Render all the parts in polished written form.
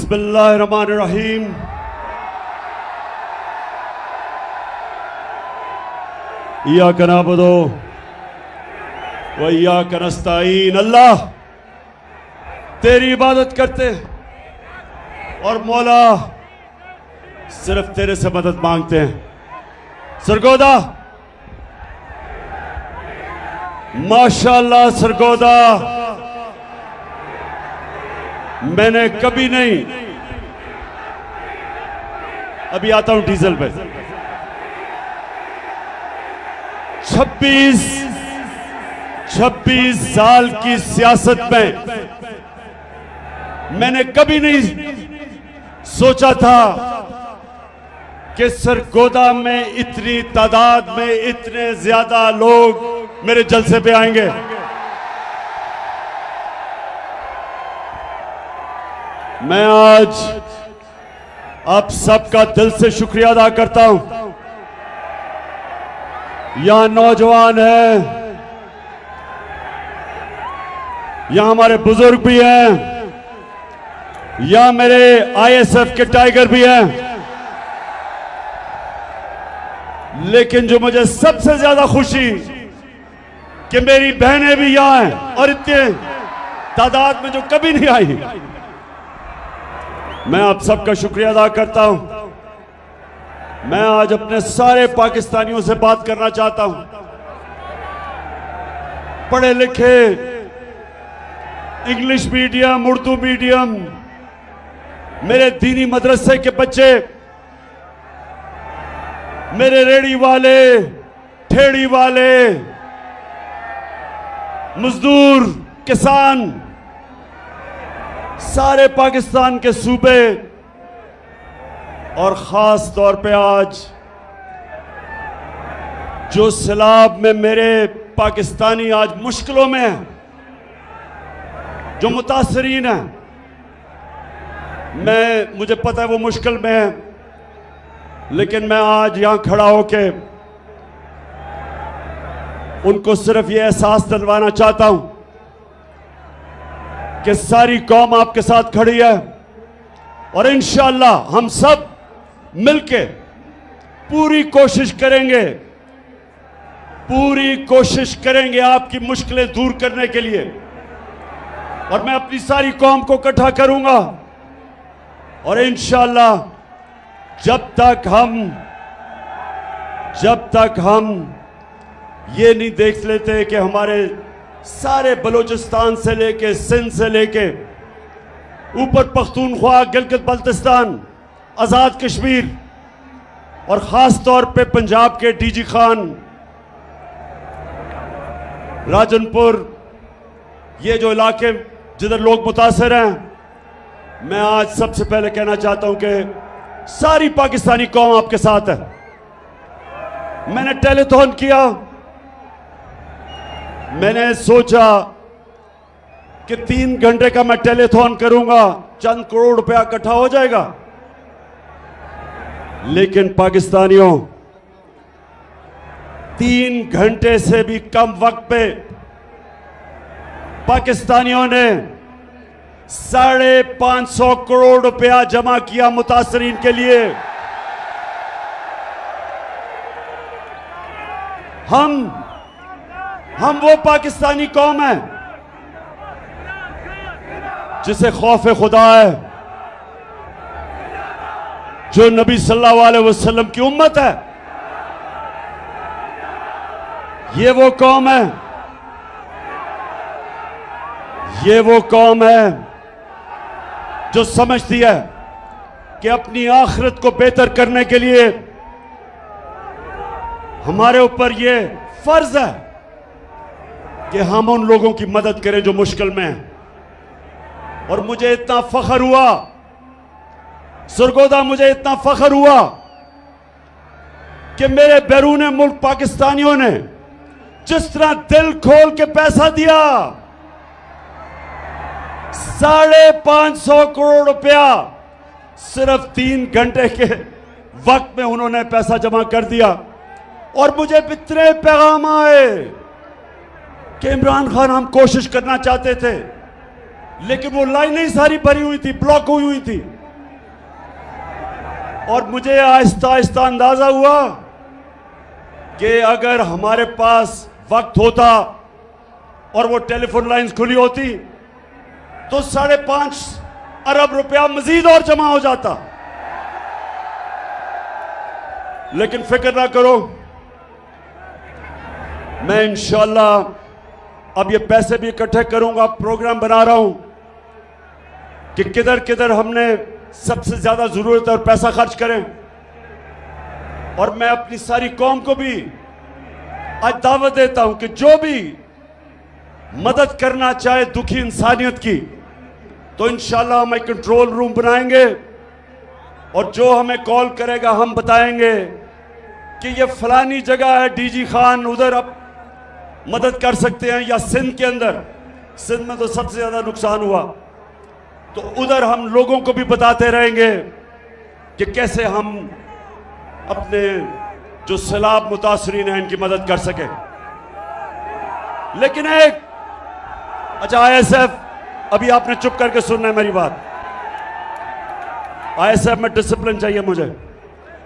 बिस्मिल्लाहिर्रहमानिर्रहीम। इय्याका नअबुदु व इय्याका नस्तईन। अल्लाह तेरी इबादत करते और मौला सिर्फ तेरे से मदद मांगते हैं। सरगोदा माशाअल्लाह, सरगोदा मैंने कभी नहीं, अभी आता हूं डीजल पे, 26 साल की सियासत में मैंने कभी नहीं सोचा था कि सरगोदा में इतनी तादाद में इतने ज्यादा लोग मेरे जलसे पे आएंगे। मैं आज आप सबका दिल से शुक्रिया अदा करता हूं। यहां नौजवान हैं, यहां हमारे बुजुर्ग भी हैं, यहां मेरे आईएसएफ के टाइगर भी हैं, लेकिन जो मुझे सबसे ज्यादा खुशी कि मेरी बहनें भी यहां हैं और इतने तादाद में जो कभी नहीं आई। मैं आप सबका शुक्रिया अदा करता हूं। मैं आज अपने सारे पाकिस्तानियों से बात करना चाहता हूं। पढ़े लिखे, इंग्लिश मीडियम, उर्दू मीडियम, मेरे दीनी मदरसे के बच्चे, मेरे रेड़ी वाले, ठेड़ी वाले, मजदूर, किसान, सारे पाकिस्तान के सूबे और खास तौर पे आज जो सैलाब में मेरे पाकिस्तानी आज मुश्किलों में हैं, जो मुतासरीन हैं, मुझे पता है वो मुश्किल में है, लेकिन मैं आज यहां खड़ा होके उनको सिर्फ ये एहसास दिलवाना चाहता हूं कि सारी कौम आपके साथ खड़ी है और इंशाअल्लाह हम सब मिलके पूरी कोशिश करेंगे आपकी मुश्किलें दूर करने के लिए। और मैं अपनी सारी कौम को इकट्ठा करूंगा और इंशाअल्लाह जब तक हम ये नहीं देख लेते कि हमारे सारे बलूचिस्तान से लेके, सिंध से लेके ऊपर पख्तूनख्वा, गिलगित बल्तिस्तान, आज़ाद कश्मीर और ख़ास तौर पे पंजाब के डीजी खान, राजनपुर, ये जो इलाके जिधर लोग मुतासर हैं, मैं आज सबसे पहले कहना चाहता हूं कि सारी पाकिस्तानी कौम आपके साथ है। मैंने टेलीथॉन किया, मैंने सोचा कि 3 घंटे का मैं टेलीथॉन करूंगा, चंद करोड़ रुपया इकट्ठा हो जाएगा। लेकिन पाकिस्तानियों, 3 घंटे से भी कम वक्त पे पाकिस्तानियों ने 550 करोड़ रुपया जमा किया मुतासरीन के लिए। हम वो पाकिस्तानी कौम है जिसे खौफ खुदा है, जो नबी सल्लल्लाहु अलैहि वसल्लम की उम्मत है। ये वो कौम है जो समझती है कि अपनी आखिरत को बेहतर करने के लिए हमारे ऊपर ये फर्ज है कि हम उन लोगों की मदद करें जो मुश्किल में हैं। और मुझे इतना फख्र हुआ सरगोदा, मुझे इतना फख्र हुआ कि मेरे बैरून मुल्क पाकिस्तानियों ने जिस तरह दिल खोल के पैसा दिया, 550 करोड़ रुपया सिर्फ 3 घंटे के वक्त में उन्होंने पैसा जमा कर दिया। और मुझे इतने पैगाम आए कि इमरान खान, हम कोशिश करना चाहते थे लेकिन वो लाइनें सारी भरी हुई थी, ब्लॉक हुई थी। और मुझे आहिस्ता आहिस्ता अंदाजा हुआ कि अगर हमारे पास वक्त होता और वो टेलीफोन लाइंस खुली होती तो 5.5 अरब रुपया मजीद और जमा हो जाता। लेकिन फिक्र ना करो, मैं इंशाअल्लाह अब ये पैसे भी इकट्ठे करूंगा। प्रोग्राम बना रहा हूं कि किधर किधर हमने सबसे ज्यादा जरूरत है और पैसा खर्च करें। और मैं अपनी सारी कौम को भी आज दावत देता हूं कि जो भी मदद करना चाहे दुखी इंसानियत की, तो इंशाअल्लाह हम एक कंट्रोल रूम बनाएंगे और जो हमें कॉल करेगा हम बताएंगे कि ये फलानी जगह है, डीजी खान उधर आप मदद कर सकते हैं, या सिंध के अंदर, सिंध में तो सबसे ज्यादा नुकसान हुआ, तो उधर हम लोगों को भी बताते रहेंगे कि कैसे हम अपने जो सैलाब मुतासरीन हैं इनकी मदद कर सके। लेकिन एक अच्छा आईएसएफ, अभी आपने चुप करके सुनना है मेरी बात। आईएसएफ में डिसिप्लिन चाहिए मुझे।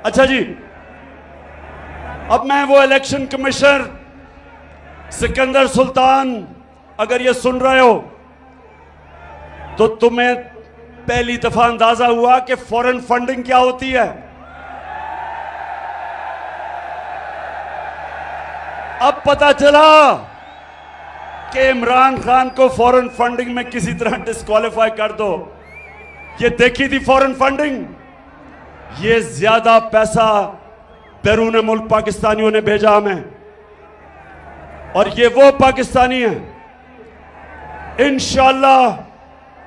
अच्छा जी, अब मैं वो इलेक्शन कमिश्नर सिकंदर सुल्तान, अगर ये सुन रहे हो तो तुम्हें पहली दफा अंदाजा हुआ कि फॉरेन फंडिंग क्या होती है। अब पता चला कि इमरान खान को फॉरेन फंडिंग में किसी तरह डिस्क्वालीफाई कर दो। ये देखी थी फॉरेन फंडिंग, ये ज्यादा पैसा बैरून मुल्क पाकिस्तानियों ने भेजा हमें, और ये वो पाकिस्तानी हैं। इंशाअल्लाह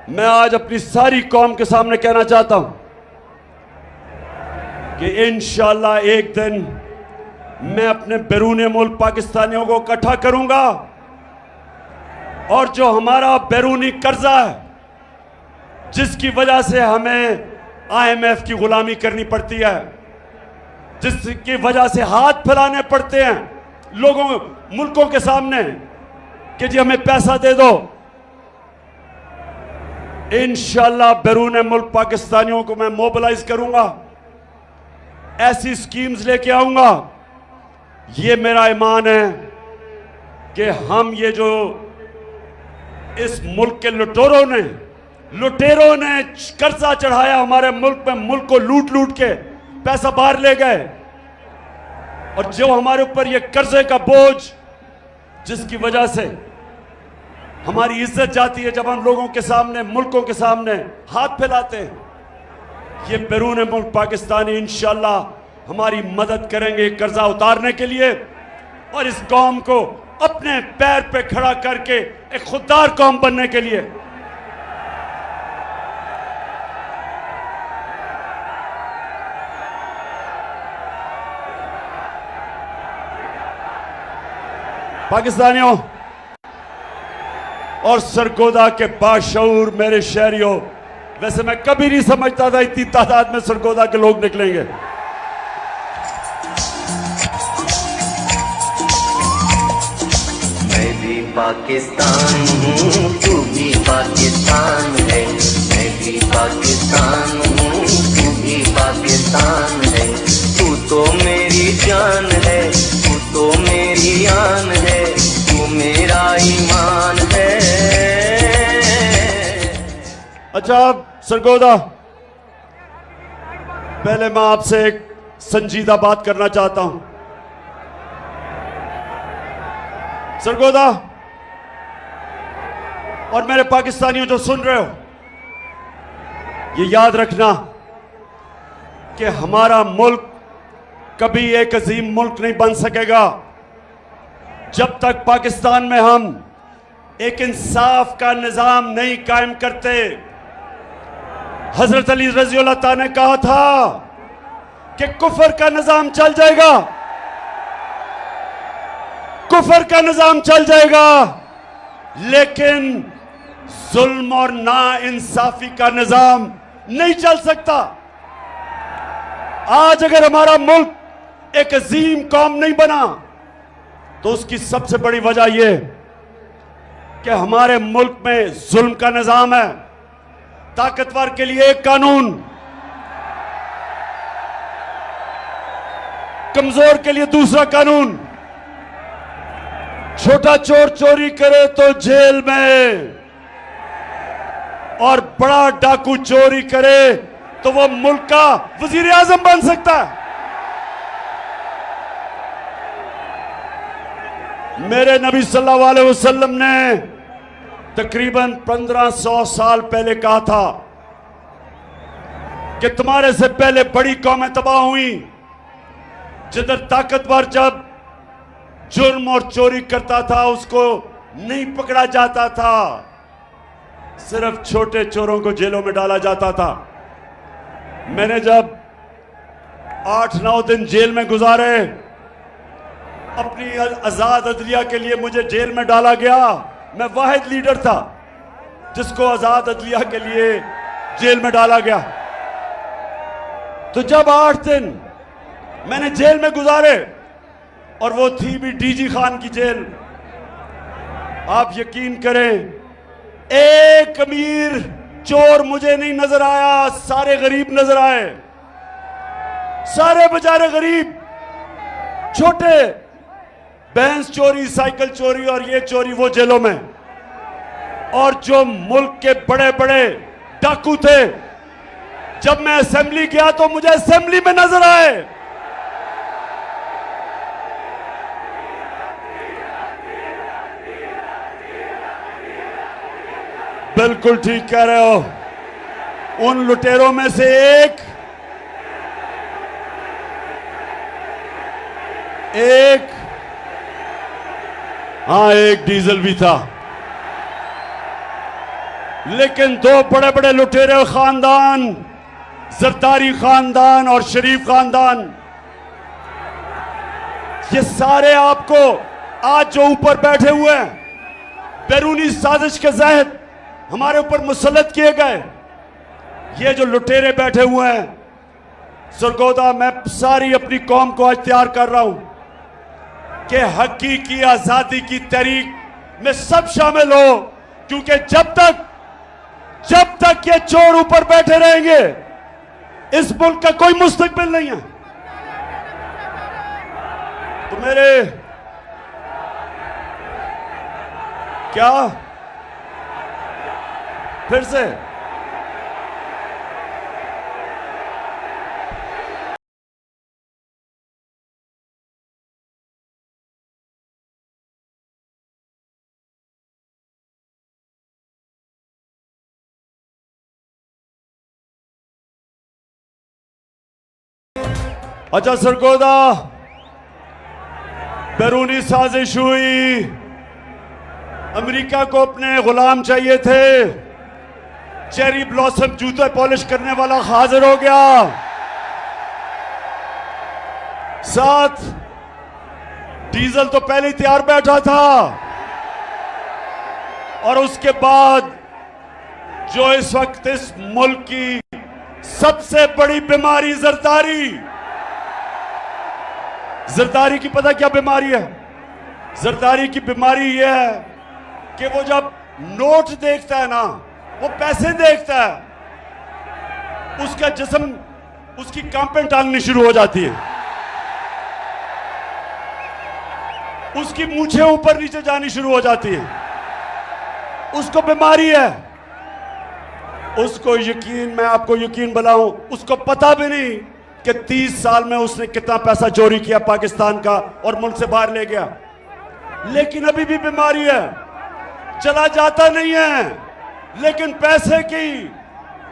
मैं आज अपनी सारी कौम के सामने कहना चाहता हूं कि इंशाअल्लाह एक दिन मैं अपने बैरून मुल्क पाकिस्तानियों को इकट्ठा करूंगा, और जो हमारा बैरूनी कर्जा है, जिसकी वजह से हमें आईएमएफ की गुलामी करनी पड़ती है, जिसकी वजह से हाथ फैलाने पड़ते हैं लोगों मुल्कों के सामने कि जी हमें पैसा दे दो, इंशाअल्लाह बैरून मुल्क पाकिस्तानियों को मैं मोबिलाइज करूंगा, ऐसी स्कीम्स लेके आऊंगा। ये मेरा ईमान है कि हम ये जो इस मुल्क के लुटेरों ने कर्जा चढ़ाया हमारे मुल्क में, मुल्क को लूट लूट के पैसा बाहर ले गए, और जो हमारे ऊपर ये कर्जे का बोझ, जिसकी वजह से हमारी इज्जत जाती है जब हम लोगों के सामने, मुल्कों के सामने हाथ फैलाते हैं, ये बैरून मुल्क पाकिस्तानी इंशाअल्लाह हमारी मदद करेंगे कर्जा उतारने के लिए, और इस कौम को अपने पैर पे खड़ा करके एक खुददार कौम बनने के लिए। पाकिस्तानियों और सरगोदा के बाशऊर मेरे शहरियों, वैसे मैं कभी नहीं समझता था इतनी तादाद में सरगोदा के लोग निकलेंगे। मैं भी पाकिस्तान हूँ, तू भी पाकिस्तान है, मैं भी पाकिस्तान हूँ, तू भी पाकिस्तान है, तू तो मेरी जान है, तू तो मेरी आन है, तू मेरा ईमान है। अच्छा सरगोदा, पहले मैं आपसे एक संजीदा बात करना चाहता हूं। सरगोदा और मेरे पाकिस्तानियों जो सुन रहे हो, ये याद रखना कि हमारा मुल्क कभी एक अजीम मुल्क नहीं बन सकेगा जब तक पाकिस्तान में हम एक इंसाफ का निजाम नहीं कायम करते। हजरत अली रज़ी अल्लाह ताला ने कहा था कि कुफर का निजाम चल जाएगा, कुफर का निजाम चल जाएगा, लेकिन जुल्म और ना इंसाफी का निजाम नहीं चल सकता। आज अगर हमारा मुल्क एक अजीम कौम नहीं बना तो उसकी सबसे बड़ी वजह यह कि हमारे मुल्क में जुल्म का निजाम है। ताकतवर के लिए एक कानून, कमजोर के लिए दूसरा कानून, छोटा चोर चोरी करे तो जेल में, और बड़ा डाकू चोरी करे तो वो मुल्क का वजीर आजम बन सकता है। मेरे नबी सल्लल्लाहु अलैहि वसल्लम ने तकरीबन 1500 साल पहले कहा था कि तुम्हारे से पहले बड़ी कौमें तबाह हुई, जिधर ताकतवर जब जुर्म और चोरी करता था उसको नहीं पकड़ा जाता था, सिर्फ छोटे चोरों को जेलों में डाला जाता था। मैंने जब 8-9 दिन जेल में गुजारे, अपनी आजाद अदलिया के लिए मुझे जेल में डाला गया। मैं वाहिद लीडर था जिसको आजाद अदलिया के लिए जेल में डाला गया। तो जब 8 दिन मैंने जेल में गुजारे, और वो थी भी डीजी खान की जेल, आप यकीन करें एक अमीर चोर मुझे नहीं नजर आया, सारे गरीब नजर आए। सारे बेचारे गरीब, छोटे, भैंस चोरी, साइकिल चोरी और ये चोरी वो जेलों में। और जो मुल्क के बड़े बड़े डाकू थे, जब मैं असेंबली गया तो मुझे असेंबली में नजर आए। बिल्कुल ठीक कह रहे हो। उन लुटेरों में से एक हाँ, एक डीजल भी था। लेकिन दो बड़े बड़े लुटेरे खानदान, जरदारी खानदान और शरीफ खानदान, ये सारे आपको आज जो ऊपर बैठे हुए हैं, बैरूनी साजिश के तहत हमारे ऊपर मुसल्लत किए गए ये जो लुटेरे बैठे हुए हैं, सरगोदा, मैं सारी अपनी कौम को आज तैयार कर रहा हूं कि हकीकी आजादी की तहरीक में सब शामिल हो, क्योंकि जब तक ये चोर ऊपर बैठे रहेंगे इस मुल्क का कोई मुस्तकबिल नहीं है। तो मेरे क्या फिर से अच्छा सरगोदा, बैरूनी साजिश हुई, अमेरिका को अपने गुलाम चाहिए थे, चेरी ब्लॉसम जूते पॉलिश करने वाला हाजिर हो गया, साथ डीजल तो पहले ही तैयार बैठा था, और उसके बाद जो इस वक्त इस मुल्क की सबसे बड़ी बीमारी जरदारी की पता क्या बीमारी है? जरदारी की बीमारी यह है कि वो जब नोट देखता है ना, वो पैसे देखता है, उसका जिस्म, उसकी कांपें टांगनी शुरू हो जाती है, उसकी मूछें ऊपर नीचे जानी शुरू हो जाती है। उसको बीमारी है। उसको यकीन, मैं आपको यकीन बनाऊं, उसको पता भी नहीं कि 30 साल में उसने कितना पैसा चोरी किया पाकिस्तान का और मुल्क से बाहर ले गया, लेकिन अभी भी बीमारी है, चला जाता नहीं है, लेकिन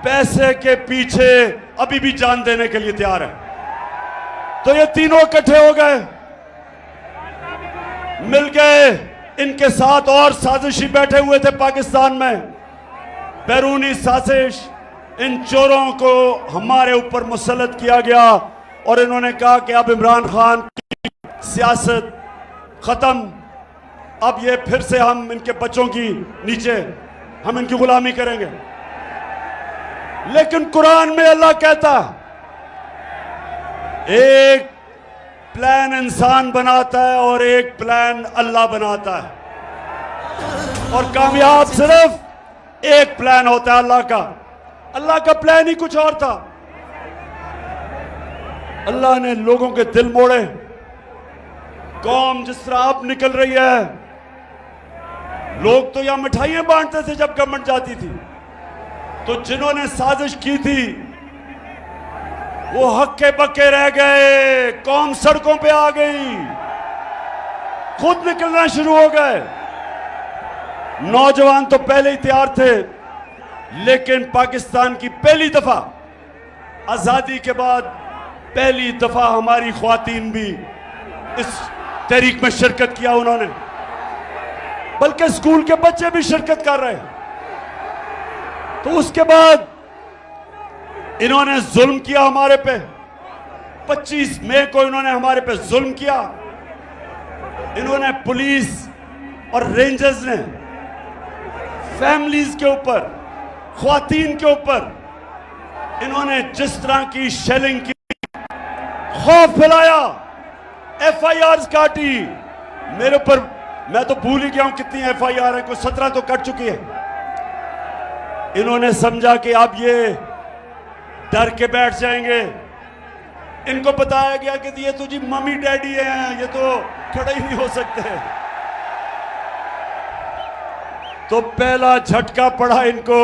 पैसे के पीछे अभी भी जान देने के लिए तैयार है। तो ये तीनों इकट्ठे हो गए, मिल गए, इनके साथ और साजिशी बैठे हुए थे पाकिस्तान में, बैरूनी साजिश। इन चोरों को हमारे ऊपर मुसल्लत किया गया और इन्होंने कहा कि अब इमरान खान की सियासत खत्म, अब ये फिर से हम इनके बच्चों की नीचे हम इनकी गुलामी करेंगे। लेकिन कुरान में अल्लाह कहता, एक प्लान इंसान बनाता है और एक प्लान अल्लाह बनाता है, और कामयाब सिर्फ एक प्लान होता है अल्लाह का। अल्लाह का प्लान ही कुछ और था। अल्लाह ने लोगों के दिल मोड़े। कौम जिस तरह अब निकल रही है, लोग तो यहां मिठाइयां बांटते थे जब गवर्नमेंट जाती थी, तो जिन्होंने साजिश की थी वो हक्के बक्के रह गए। कौम सड़कों पे आ गई, खुद निकलना शुरू हो गए। नौजवान तो पहले ही तैयार थे, लेकिन पाकिस्तान की पहली दफा आजादी के बाद पहली दफा हमारी ख्वातीन भी इस तहरीक में शिरकत किया उन्होंने, बल्कि स्कूल के बच्चे भी शिरकत कर रहे हैं। तो उसके बाद इन्होंने जुल्म किया हमारे पे। 25 मई को इन्होंने हमारे पे जुल्म किया। इन्होंने पुलिस और रेंजर्स ने फैमिलीज के ऊपर, ख्वातीन के ऊपर इन्होंने जिस तरह की शेलिंग की, खौफ फैलाया, FIRs काटी मेरे ऊपर। मैं तो भूल ही गया हूं कितनी FIR है, कोई 17 तो कट चुकी है। इन्होंने समझा कि अब ये डर के बैठ जाएंगे। इनको बताया गया कि ये तो जी मम्मी डैडी हैं, ये तो खड़े ही नहीं हो सकते। तो पहला झटका पड़ा इनको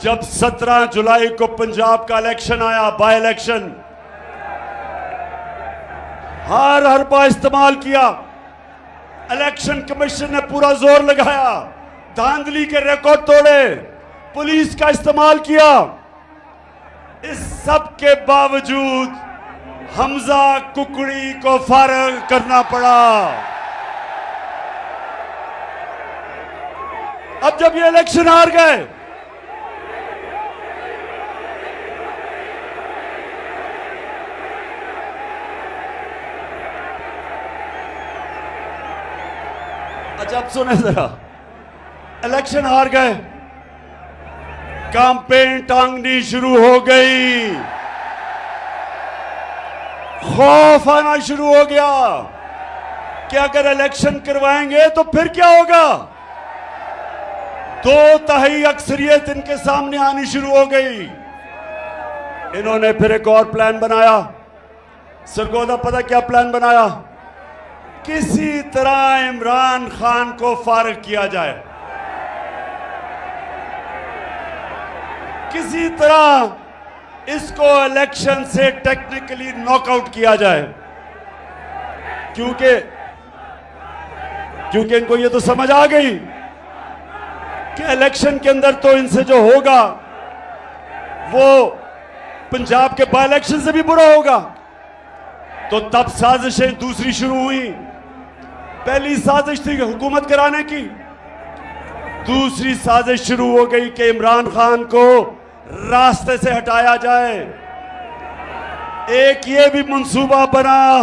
जब 17 जुलाई को पंजाब का इलेक्शन आया, बाय इलेक्शन। हर हरबा इस्तेमाल किया। इलेक्शन कमीशन ने पूरा जोर लगाया, धांधली के रिकॉर्ड तोड़े, पुलिस का इस्तेमाल किया। इस सब के बावजूद हमजा कुकड़ी को फारग करना पड़ा। अब जब ये इलेक्शन हार गए, अच्छा अब सुने जरा, इलेक्शन हार गए, कैंपेन टांगनी शुरू हो गई, खौफ आना शुरू हो गया कि अगर इलेक्शन करवाएंगे तो फिर क्या होगा। 2/3 अक्सरियत इनके सामने आनी शुरू हो गई। इन्होंने फिर एक और प्लान बनाया। सरगोदा पता क्या प्लान बनाया? किसी तरह इमरान खान को फारिग किया जाए, किसी तरह इसको इलेक्शन से टेक्निकली नॉकआउट किया जाए, क्योंकि इनको ये तो समझ आ गई कि इलेक्शन के अंदर तो इनसे जो होगा वो पंजाब के बाय इलेक्शन से भी बुरा होगा। तो तब साजिशें दूसरी शुरू हुई। पहली साजिश थी हुकूमत कराने की, दूसरी साजिश शुरू हो गई कि इमरान खान को रास्ते से हटाया जाए। एक ये भी मंसूबा बना,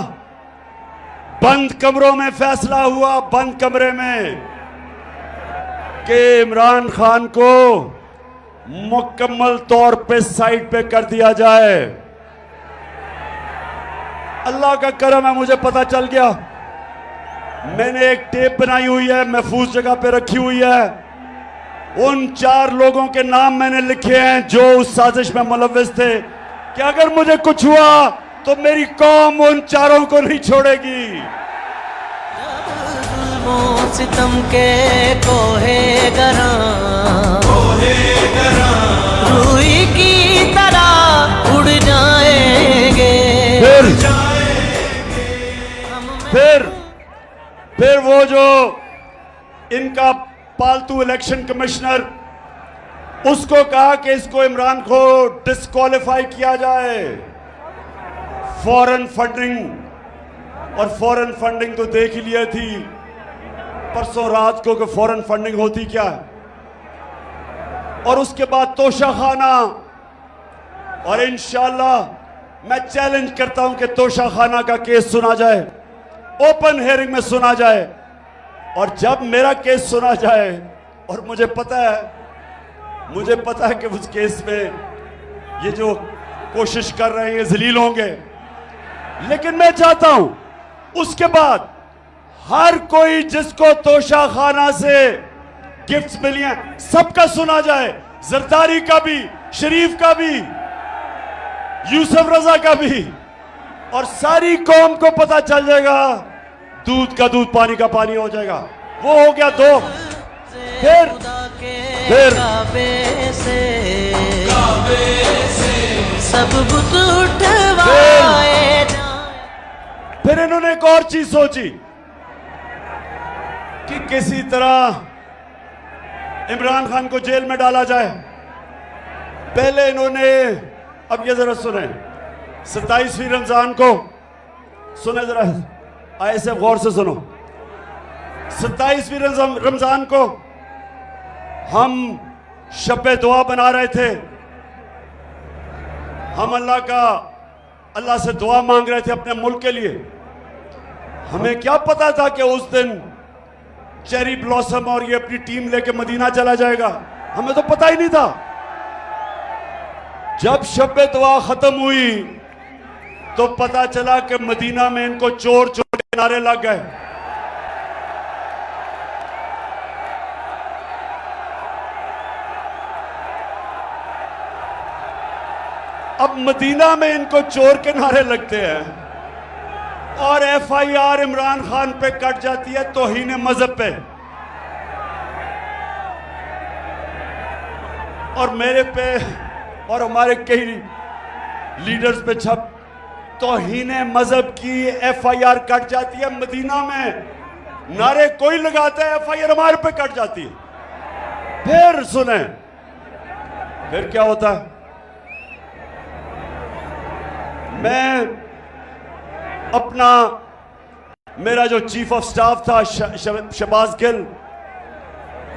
बंद कमरों में फैसला हुआ, बंद कमरे में, कि इमरान खान को मुकम्मल तौर पे साइड पे कर दिया जाए। अल्लाह का करम है, मुझे पता चल गया। मैंने एक टेप बनाई हुई है, महफूज जगह पे रखी हुई है। उन 4 लोगों के नाम मैंने लिखे हैं जो उस साजिश में मुलव्विस थे, कि अगर मुझे कुछ हुआ तो मेरी कौम उन 4 को नहीं छोड़ेगी। सितम के कोहे गरा रूई की तरह उड़ जाएंगे। फिर वो जो इनका पालतू इलेक्शन कमिश्नर, उसको कहा कि इसको इमरान को डिस्क्वालीफाई किया जाए। फॉरेन फंडिंग, और फॉरेन फंडिंग तो देख ही लिया थी परसों रात को कि फॉरेन फंडिंग होती क्या है। और उसके बाद तोशाखाना, और इंशाल्लाह मैं चैलेंज करता हूं कि तोशाखाना का केस सुना जाए, ओपन हियरिंग में सुना जाए। और जब मेरा केस सुना जाए, और मुझे पता है कि उस केस में ये जो कोशिश कर रहे हैं ये जलील होंगे, लेकिन मैं चाहता हूं उसके बाद हर कोई जिसको तोशाखाना से गिफ्ट्स मिली हैं सबका सुना जाए, जरदारी का भी, शरीफ का भी, यूसुफ रजा का भी, और सारी कौम को पता चल जाएगा, दूध का दूध पानी का पानी हो जाएगा। वो हो गया दो। फिर काबे से सब बुत उठवाए जाए। फिर इन्होंने एक और चीज सोची कि किसी तरह इमरान खान को जेल में डाला जाए। पहले इन्होंने, अब ये जरा सुने, 27वीं रमजान को सुने, जरा ऐसे गौर से सुनो। 27वीं रमजान को हम शब दुआ बना रहे थे। हम अल्लाह से दुआ मांग रहे थे अपने मुल्क के लिए। हमें क्या पता था कि उस दिन चेरी ब्लॉसम और ये अपनी टीम लेके मदीना चला जाएगा, हमें तो पता ही नहीं था। जब शब दुआ खत्म हुई तो पता चला कि मदीना में इनको चोर चोर के नारे लग गए। अब मदीना में इनको चोर के नारे लगते हैं और FIR इमरान खान पे कट जाती है तौहीन मजहब पे। और मेरे पे और हमारे कई लीडर्स पे छप तौहीन मजहब की FIR कट जाती है। मदीना में नारे कोई लगाता है, FIR हमारे पे कट जाती है। फिर सुने, फिर क्या होता है। मैं अपना, मेरा जो चीफ ऑफ स्टाफ था शहबाज गिल,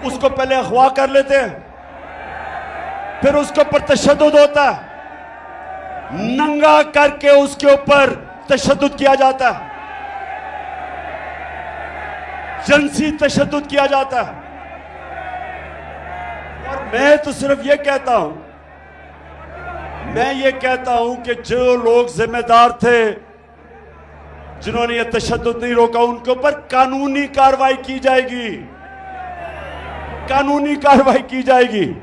उसको पहले अगवा कर लेते हैं, फिर उसके ऊपर तशद्दुद होता है, नंगा करके उसके ऊपर तशद्दुद किया जाता है, जिनसी तशद्दुद किया जाता है। और मैं तो सिर्फ ये कहता हूं, मैं ये कहता हूं कि जो लोग जिम्मेदार थे, जिन्होंने ये तशद्दुद नहीं रोका, उनके ऊपर कानूनी कार्रवाई की जाएगी, कानूनी कार्रवाई की जाएगी।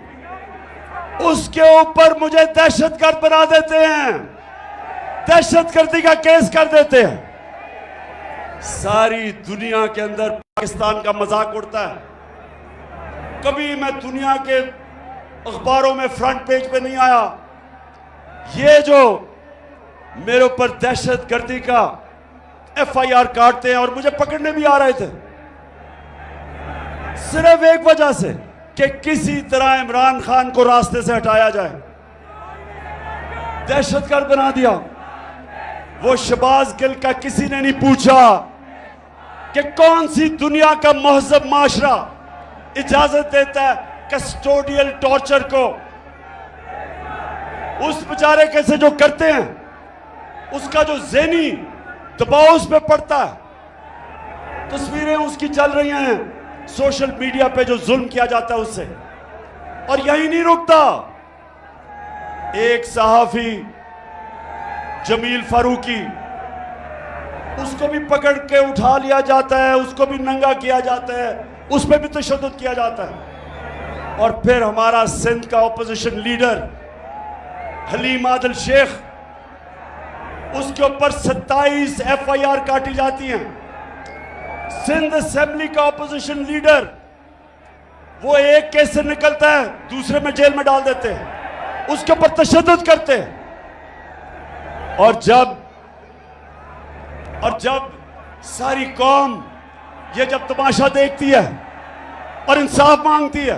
उसके ऊपर मुझे दहशतगर्द बना देते हैं, दहशतगर्दी का केस कर देते हैं। सारी दुनिया के अंदर पाकिस्तान का मजाक उड़ता है। कभी मैं दुनिया के अखबारों में फ्रंट पेज पे नहीं आया। ये जो मेरे ऊपर दहशतगर्दी का FIR काटते हैं और मुझे पकड़ने भी आ रहे थे, सिर्फ एक वजह से कि किसी तरह इमरान खान को रास्ते से हटाया जाए, दहशतगर्द बना दिया। वो शहबाज गिल का किसी ने नहीं पूछा कि कौन सी दुनिया का महज़ब माशरा इजाजत देता है कस्टोडियल टॉर्चर को। उस बेचारे कैसे जो करते हैं, उसका जो ज़हनी दबाव उस पर पड़ता है। तस्वीरें उसकी चल रही हैं सोशल मीडिया पे, जो जुल्म किया जाता है उससे। और यही नहीं रुकता, एक सहाफी जमील फारूकी, उसको भी पकड़ के उठा लिया जाता है, उसको भी नंगा किया जाता है, उस पर भी तशद्दुद किया जाता है। और फिर हमारा सिंध का ऑपोजिशन लीडर हलीम आदिल शेख, उसके ऊपर 27 FIR काटी जाती हैं। सिंध असेंबली का ऑपोजिशन लीडर, वो एक केस से निकलता है दूसरे में जेल में डाल देते हैं, उसके ऊपर तशद्दुद करते हैं। और जब सारी कौम ये जब तमाशा देखती है और इंसाफ मांगती है,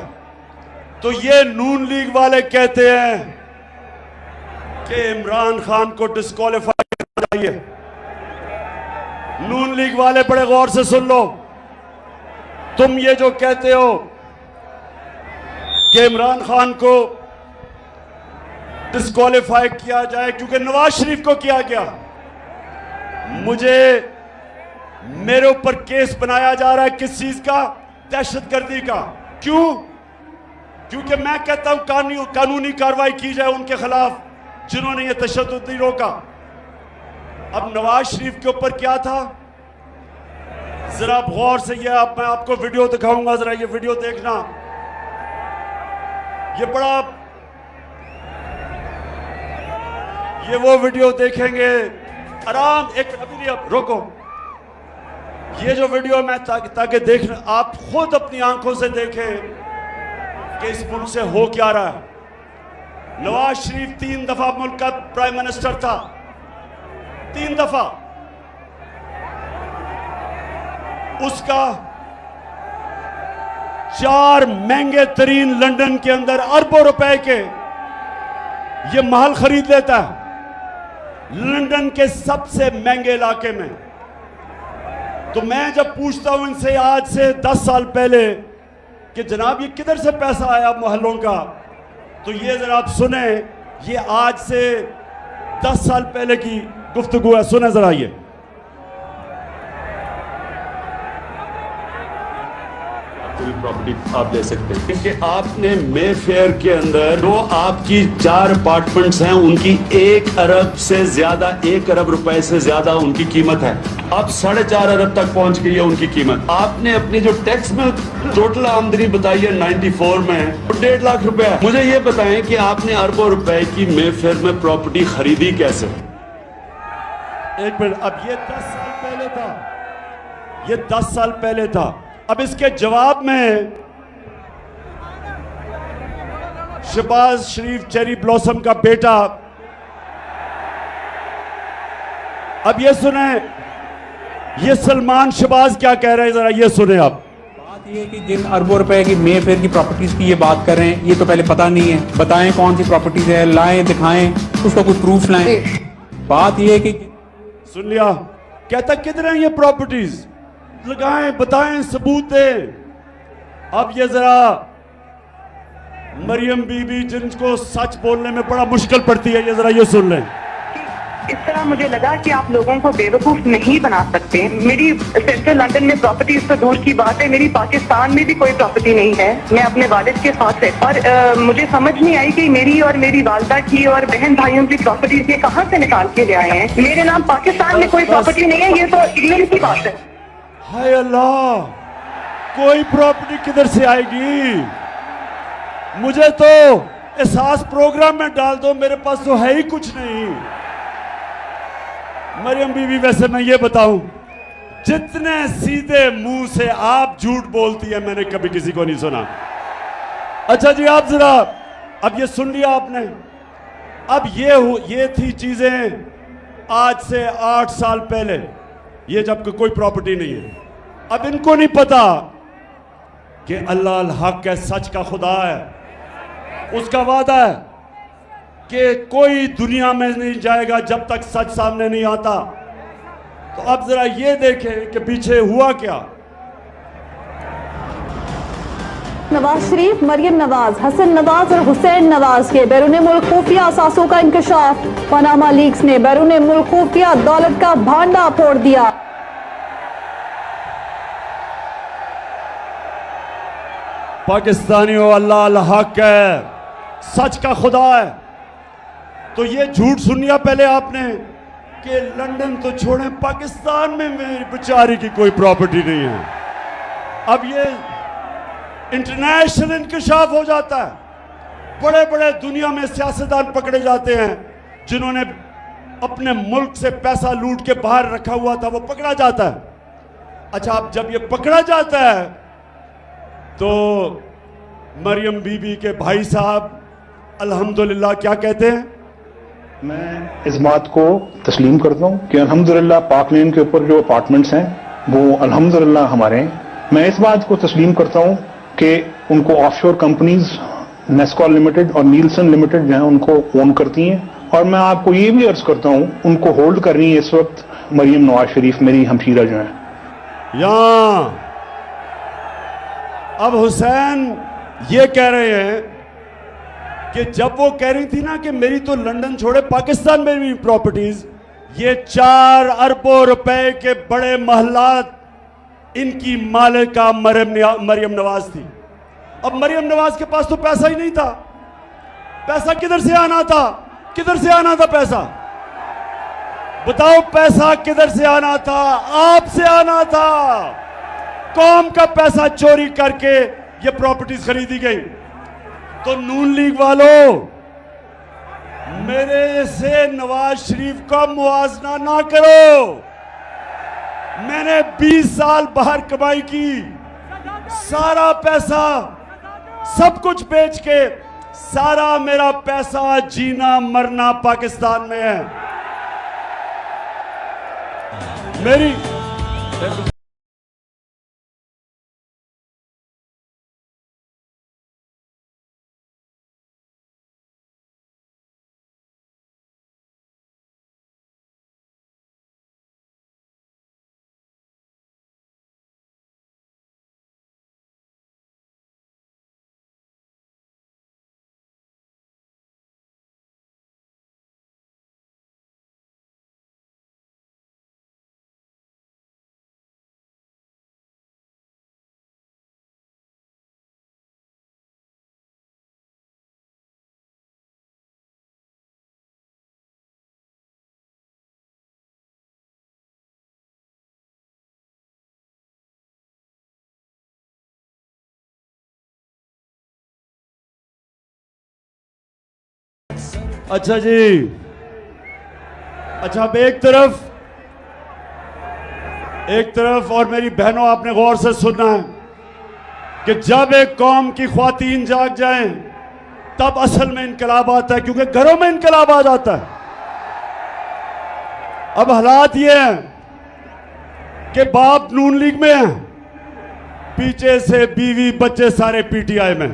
तो ये नून लीग वाले कहते हैं कि इमरान खान को डिस्क्वालीफाई करना चाहिए। नून लीग वाले बड़े गौर से सुन लो, तुम ये जो कहते हो कि इमरान खान को डिस्क्वालीफाई किया जाए क्योंकि नवाज शरीफ को किया गया, मेरे ऊपर केस बनाया जा रहा है किस चीज का? दहशतगर्दी का। क्यों? क्योंकि मैं कहता हूं कानूनी कार्रवाई की जाए उनके खिलाफ जिन्होंने ये तशद्दुद नहीं रोका। अब नवाज शरीफ के ऊपर क्या था, जरा आप गौर से, ये मैं आपको वीडियो दिखाऊंगा, जरा ये वीडियो देखना। ये वो वीडियो देखेंगे आराम, एक अभी नहीं, अब रोको। ये जो वीडियो मैं ताकि देख आप खुद अपनी आंखों से देखें कि इस मुल्क से हो क्या रहा है। नवाज शरीफ 3 दफा मुल्क का प्राइम मिनिस्टर था, 3 दफा। उसका 4 महंगे तरीन लंदन के अंदर अरबों रुपए के ये महल खरीद लेता है, लंदन के सबसे महंगे इलाके में। तो मैं जब पूछता हूं इनसे आज से 10 साल पहले कि जनाब ये किधर से पैसा आया महलों का, तो ये जरा आप सुने, ये आज से 10 साल पहले की गुफ्तगू है, सुने जरा ये। पूरी प्रॉपर्टी आप ले सकते हैं क्योंकि आपने मे फेयर के अंदर जो आपकी 4 अपार्टमेंट्स हैं उनकी 1 अरब से ज्यादा, 1 अरब रुपए से ज्यादा उनकी कीमत है। अब 4.5 अरब तक पहुंच गई है उनकी कीमत। आपने अपनी जो टैक्स में टोटल आमदनी बताई है 94 में, 1.5 लाख रुपए है। मुझे ये बताएं कि आपने अरबों रुपए की मे फेयर में प्रॉपर्टी खरीदी कैसे? एक मिनट, अब ये 10 साल पहले था, ये 10 साल पहले था। अब इसके जवाब में शहबाज शरीफ चेरी ब्लॉसम का बेटा, अब ये सुने, ये सलमान शहबाज क्या कह रहे हैं, जरा ये सुने आप। बात ये है कि जिन अरबों रुपए की मे फेयर की प्रॉपर्टीज की ये बात कर रहे हैं, ये तो पहले पता नहीं है। बताएं कौन सी प्रॉपर्टीज है, लाएं, दिखाएं, उसका कोई प्रूफ लाएं। बात ये है कि सुन लिया, कहता किधर है ये प्रॉपर्टीज, लगाएं, बताएं, सबूत दें। अब ये जरा मरियम बीबी जिनको सच बोलने में बड़ा मुश्किल पड़ती है, ये जरा ये सुन लें। इस तरह मुझे लगा कि आप लोगों को बेवकूफ नहीं बना सकते। मेरी सेंट्रल लंदन में प्रॉपर्टीज तो दूर की बात है, मेरी पाकिस्तान में भी कोई प्रॉपर्टी नहीं है। मैं अपने वालिद के साथ है और मुझे समझ नहीं आई कि मेरी और मेरी वालदा की और बहन भाइयों की प्रॉपर्टीज ये कहाँ से निकाल के ले आए हैं। मेरे नाम पाकिस्तान में कोई प्रॉपर्टी नहीं है, ये तो इंग्लैंड की बात है। हाय अल्लाह, कोई प्रॉपर्टी किधर से आएगी? मुझे तो एहसास प्रोग्राम में डाल दो, मेरे पास तो है ही कुछ नहीं। मरियम बीबी, वैसे मैं ये बताऊं, जितने सीधे मुंह से आप झूठ बोलती है मैंने कभी किसी को नहीं सुना। अच्छा जी, आप जरा अब ये सुन लिया आपने। अब ये थी चीजें आज से 8 साल पहले, ये जबकि कोई प्रॉपर्टी नहीं है। अब इनको नहीं पता कि अल्लाह अल हक है, सच का खुदा है, उसका वादा है कि कोई दुनिया में नहीं जाएगा जब तक सच सामने नहीं आता। तो अब जरा ये देखें कि पीछे हुआ क्या। नवाज शरीफ, मरियम नवाज, हसन नवाज और हुसैन नवाज के बैरून मुल्क खुफिया असासों का इंकशाफ। पनामा लीक्स ने बैरून मुल्क खुफिया दौलत का भांडा फोड़ दिया। पाकिस्तानियों, अल्लाह अल हक है, सच का खुदा है। तो ये झूठ सुनिया पहले आपने कि लंदन तो छोड़े, पाकिस्तान में मेरी बेचारी की कोई प्रॉपर्टी नहीं है। अब ये इंटरनेशनल इंकशाफ हो जाता है, बड़े बड़े दुनिया में सियासतदान पकड़े जाते हैं जिन्होंने अपने मुल्क से पैसा लूट के बाहर रखा हुआ था, वो पकड़ा जाता है। अच्छा, अब जब ये पकड़ा जाता है तो मरियम बीबी के भाई साहब अल्हम्दुलिल्लाह क्या कहते हैं? मैं इस बात को तस्लीम करता हूँ कि अल्हम्दुलिल्लाह पाक लेन के ऊपर जो अपार्टमेंट्स हैं वो अल्हम्दुलिल्लाह हमारे हैं। मैं इस बात को तस्लीम करता हूँ कि उनको ऑफशोर कंपनीज नेस्कॉल लिमिटेड और नीलसन लिमिटेड जो है उनको ओन करती हैं। और मैं आपको ये भी अर्ज करता हूँ उनको होल्ड कर रही है इस वक्त मरियम नवाज शरीफ, मेरी हमशीरा जो है। यहाँ अब हुसैन ये कह रहे हैं कि जब वो कह रही थी ना कि मेरी तो लंदन छोड़े पाकिस्तान में भी प्रॉपर्टीज, ये 4 अरबों रुपए के बड़े महलात इनकी मालिका मरियम नवाज थी। अब मरियम नवाज के पास तो पैसा ही नहीं था। पैसा किधर से आना था? किधर से आना था पैसा? बताओ, पैसा किधर से आना था? आपसे आना था। कौम का पैसा चोरी करके ये प्रॉपर्टीज खरीदी गई। तो नून लीग वालों, मेरे से नवाज शरीफ का मुआवजा ना करो। मैंने 20 साल बाहर कमाई की, सारा पैसा सब कुछ बेच के, सारा मेरा पैसा जीना मरना पाकिस्तान में है। मेरी अच्छा जी, अच्छा अब एक तरफ और मेरी बहनों, आपने गौर से सुनना है कि जब एक कौम की ख्वातीन जाग जाएं तब असल में इनकलाब आता है, क्योंकि घरों में इनकलाब आ जाता है। अब हालात ये हैं कि बाप नून लीग में है, पीछे से बीवी बच्चे सारे पीटीआई में,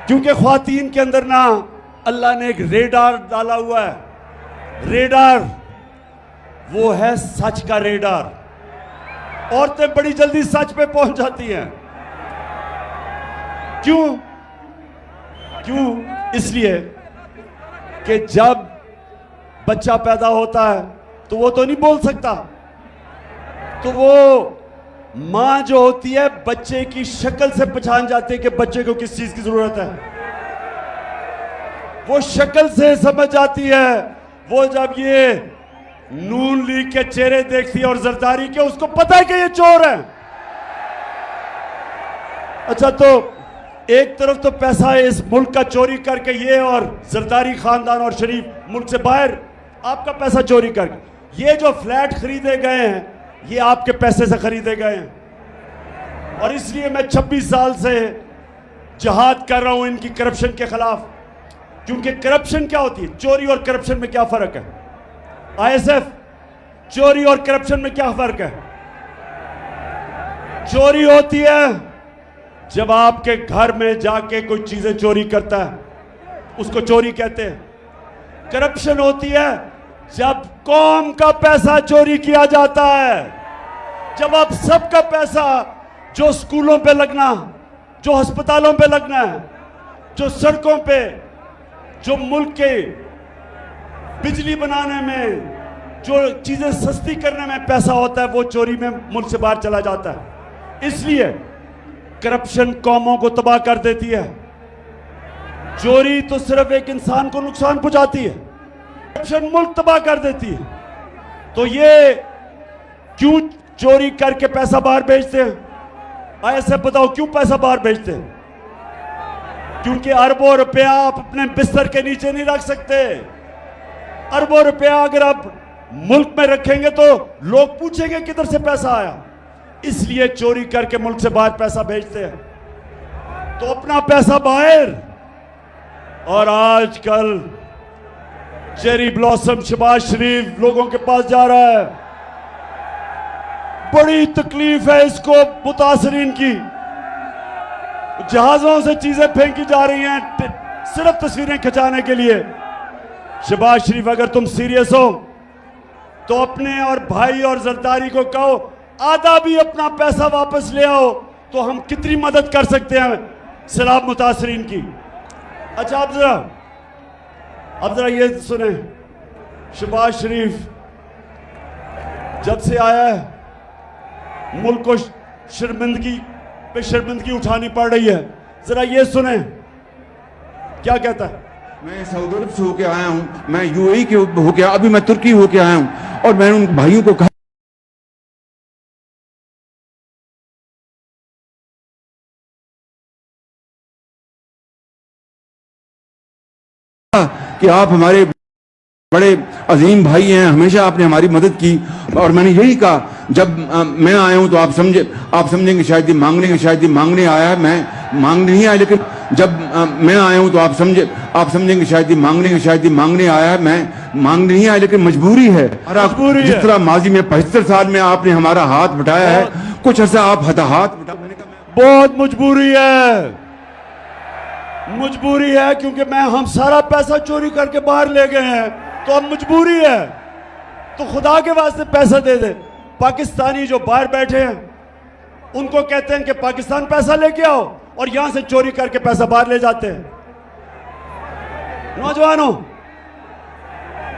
क्योंकि ख्वातीन के अंदर ना अल्लाह ने एक रेडार डाला हुआ है। रेडार वो है सच का रेडार। औरतें बड़ी जल्दी सच पे पहुंच जाती हैं। क्यों? इसलिए कि जब बच्चा पैदा होता है तो वो तो नहीं बोल सकता, तो वो मां जो होती है बच्चे की शक्ल से पहचान जाती है कि बच्चे को किस चीज की जरूरत है। वो शक्ल से समझ जाती है। वो जब ये नून लीग के चेहरे देखती है और जरदारी के, उसको पता है कि ये चोर है। अच्छा, तो एक तरफ तो पैसा इस मुल्क का चोरी करके ये और जरदारी खानदान और शरीफ मुल्क से बाहर आपका पैसा चोरी करके, ये जो फ्लैट खरीदे गए हैं ये आपके पैसे से खरीदे गए हैं। और इसलिए मैं 26 साल से जहाद कर रहा हूं इनकी करप्शन के खिलाफ। क्योंकि करप्शन क्या होती है, चोरी और करप्शन में क्या फर्क है? आईएसएफ, चोरी और करप्शन में क्या फर्क है? चोरी होती है जब आपके घर में जाके कोई चीजें चोरी करता है, उसको चोरी कहते हैं। करप्शन होती है जब कौम का पैसा चोरी किया जाता है, जब आप सबका पैसा जो स्कूलों पे लगना, जो अस्पतालों पे लगना है, जो सड़कों पे, जो मुल्क के बिजली बनाने में, जो चीजें सस्ती करने में पैसा होता है, वो चोरी में मुल्क से बाहर चला जाता है। इसलिए करप्शन कौमों को तबाह कर देती है। चोरी तो सिर्फ एक इंसान को नुकसान पहुंचाती है, करप्शन मुल्क तबाह कर देती है। तो ये क्यों चोरी करके पैसा बाहर भेजते हैं? ऐसे बताओ क्यों पैसा बाहर भेजते हैं? क्योंकि अरबों रुपया आप अपने बिस्तर के नीचे नहीं रख सकते। अरबों रुपया अगर आप मुल्क में रखेंगे तो लोग पूछेंगे किधर से पैसा आया। इसलिए चोरी करके मुल्क से बाहर पैसा भेजते हैं। तो अपना पैसा बाहर, और आजकल चेरी ब्लॉसम शहबाज शरीफ लोगों के पास जा रहा है। बड़ी तकलीफ है इसको मुतासरीन की। जहाजों से चीजें फेंकी जा रही हैं सिर्फ तस्वीरें खिंचाने के लिए। शहबाज शरीफ, अगर तुम सीरियस हो तो अपने और भाई और जरदारी को कहो आधा भी अपना पैसा वापस ले आओ, तो हम कितनी मदद कर सकते हैं सैलाब मुतासरीन की। अच्छा, अब जरा ये सुने, शहबाज शरीफ जब से आया है मुल्क को शर्मिंदगी पे शर्मिंदगी उठानी पड़ रही है। जरा ये सुने क्या कहता है। मैं सऊदी अरब से होके आया हूं, मैं यूएई के होके, अभी मैं तुर्की होके आया हूं, और मैंने उन भाइयों को कहा कि आप हमारे बड़े अजीम भाई हैं, हमेशा आपने हमारी मदद की। और मैंने यही कहा, जब मैं आया हूं तो आप समझेंगे शायद ये मांगने आया है, मैं मांगने नहीं आया, लेकिन जब मैं आया हूं तो आप समझेंगे शायद ये मांगने आया है, मैं मांगने नहीं आया, लेकिन मजबूरी है। जिस तरह माजी में 75 साल में आपने हमारा हाथ बटाया है, कुछ अर्सा आप हाथ बटा, बहुत मजबूरी है क्योंकि हम सारा पैसा चोरी करके बाहर ले गए हैं, तो अब मजबूरी है। तो खुदा के वास्ते पैसा दे दे। पाकिस्तानी जो बाहर बैठे हैं उनको कहते हैं कि पाकिस्तान पैसा लेके आओ, और यहां से चोरी करके पैसा बाहर ले जाते हैं। नौजवानों,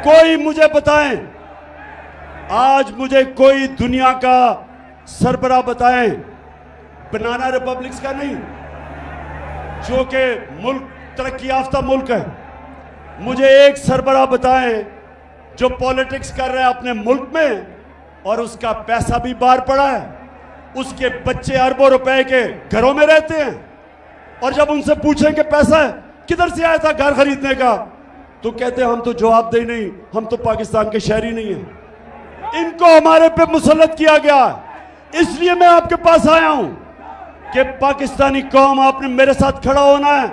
कोई मुझे बताएं, आज मुझे कोई दुनिया का सरबराह बताएं, बनाना रिपब्लिक्स का नहीं, जो कि मुल्क तरक्की याफ्ता मुल्क है, मुझे एक सरबराह बताएं जो पॉलिटिक्स कर रहा है अपने मुल्क में और उसका पैसा भी बाहर पड़ा है, उसके बच्चे अरबों रुपए के घरों में रहते हैं, और जब उनसे पूछें कि पैसा किधर से आया था घर खरीदने का, तो कहते हैं हम तो जवाबदेही नहीं, हम तो पाकिस्तान के शहरी नहीं हैं। इनको हमारे पे मुसल्लत किया गया, इसलिए मैं आपके पास आया हूं कि पाकिस्तानी कौम, आपने मेरे साथ खड़ा होना है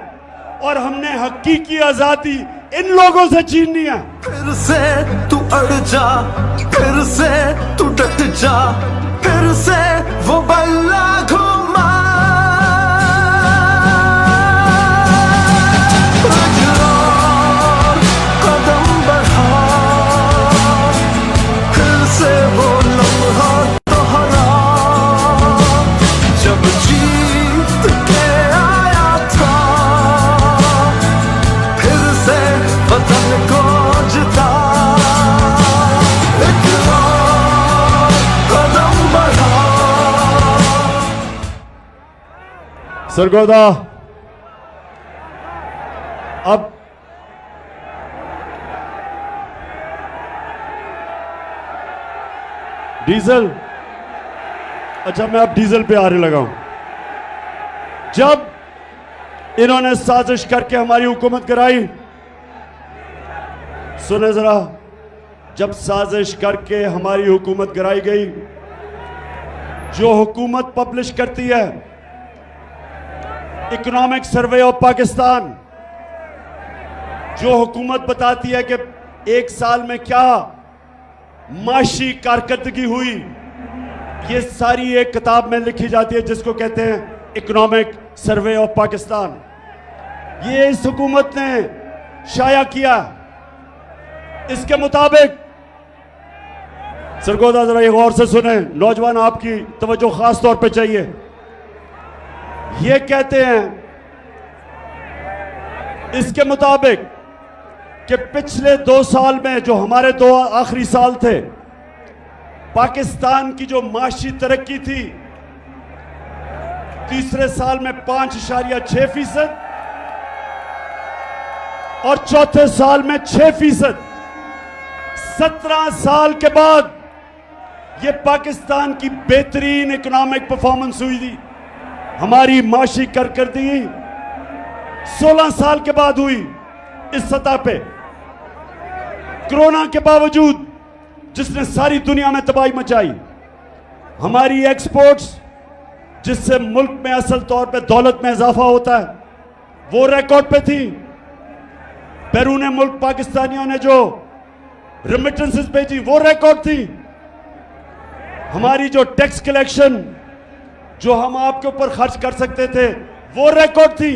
और हमने हकीकी आजादी इन लोगों से छीननी है। फिर से तू अड़ जा, फिर से तू डट जा, फिर से वो बल्ला घुमा, कदम बढ़ा, फिर से वो लम्हा दोहरा, जब जीत के आया था, फिर से वतन को जिता, एक और कदम बढ़ा। सरगोदा, अब डीजल, अच्छा मैं अब डीजल पे आरे लगाऊं। जब इन्होंने साजिश करके हमारी हुकूमत गिराई, सुने जरा, जब साजिश करके हमारी हुकूमत गिराई गई, जो हुकूमत पब्लिश करती है इकोनॉमिक सर्वे ऑफ पाकिस्तान, जो हुकूमत बताती है कि एक साल में क्या माशी कारकर्दगी हुई, ये सारी एक किताब में लिखी जाती है जिसको कहते हैं इकोनॉमिक सर्वे ऑफ पाकिस्तान। ये इस हुकूमत ने शाया किया। इसके मुताबिक, सरगोदा जरा ये गौर से सुने, नौजवान आपकी तवज्जो खास तौर पे चाहिए। ये कहते हैं इसके मुताबिक कि पिछले 2 साल में, जो हमारे 2 आखिरी साल थे, पाकिस्तान की जो माशी तरक्की थी, तीसरे साल में 5.6% और चौथे साल में 6%। 17 साल के बाद ये पाकिस्तान की बेहतरीन इकोनॉमिक परफॉर्मेंस हुई थी। हमारी माशी कारकर्दगी 16 साल के बाद हुई इस सतह पे। कोरोना के बावजूद, जिसने सारी दुनिया में तबाही मचाई, हमारी एक्सपोर्ट्स, जिससे मुल्क में असल तौर पे दौलत में इजाफा होता है, वो रिकॉर्ड पे थी। बैरून मुल्क पाकिस्तानियों ने जो रेमिटेंसेस भेजी, वो रिकॉर्ड थी। हमारी जो टैक्स कलेक्शन, जो हम आपके ऊपर खर्च कर सकते थे, वो रिकॉर्ड थी।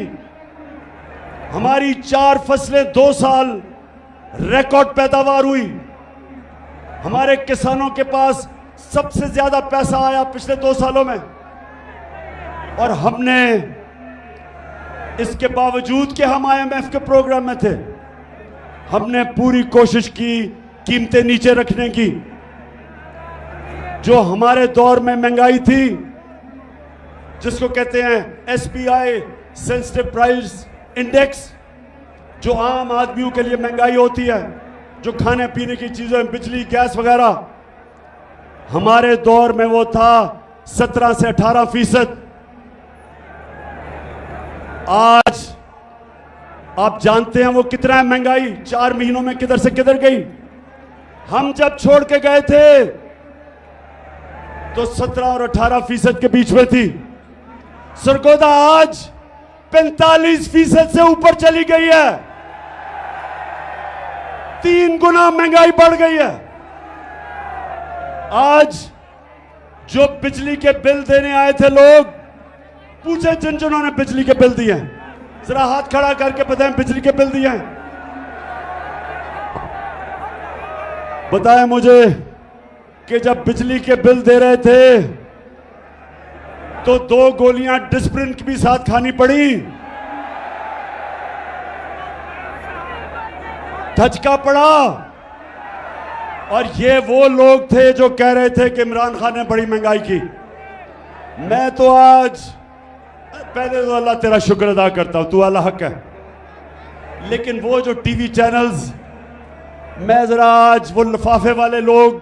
हमारी 4 फसलें 2 साल रिकॉर्ड पैदावार हुई। हमारे किसानों के पास सबसे ज्यादा पैसा आया पिछले 2 सालों में, और हमने, इसके बावजूद कि हम IMF के प्रोग्राम में थे, हमने पूरी कोशिश की कीमतें नीचे रखने की। जो हमारे दौर में महंगाई थी, जिसको कहते हैं SPI सेंसिटिव प्राइस इंडेक्स, जो आम आदमियों के लिए महंगाई होती है, जो खाने पीने की चीजें, बिजली, गैस वगैरह, हमारे दौर में वो था 17 से 18%। आज आप जानते हैं वो कितना है महंगाई, 4 महीनों में किधर से किधर गई। हम जब छोड़ के गए थे तो 17 और 18% के बीच में थी। सरगोदा आज 45% से ऊपर चली गई है। 3 गुना महंगाई बढ़ गई है। आज जो बिजली के बिल देने आए थे लोग, पूछे जिन जिन्होंने बिजली के बिल दिए हैं, जरा हाथ खड़ा करके बताएं बिजली के बिल दिए हैं। बताएं मुझे कि जब बिजली के बिल दे रहे थे तो 2 गोलियां डिस्प्रिन की भी साथ खानी पड़ी, धचका पड़ा। और ये वो लोग थे जो कह रहे थे कि इमरान खान ने बड़ी महंगाई की। मैं तो आज पहले तो अल्लाह तेरा शुक्र अदा करता हूं, तू अल्लाह हक है। लेकिन वो जो टीवी चैनल्स, मैं जरा आज वो लफाफे वाले लोग,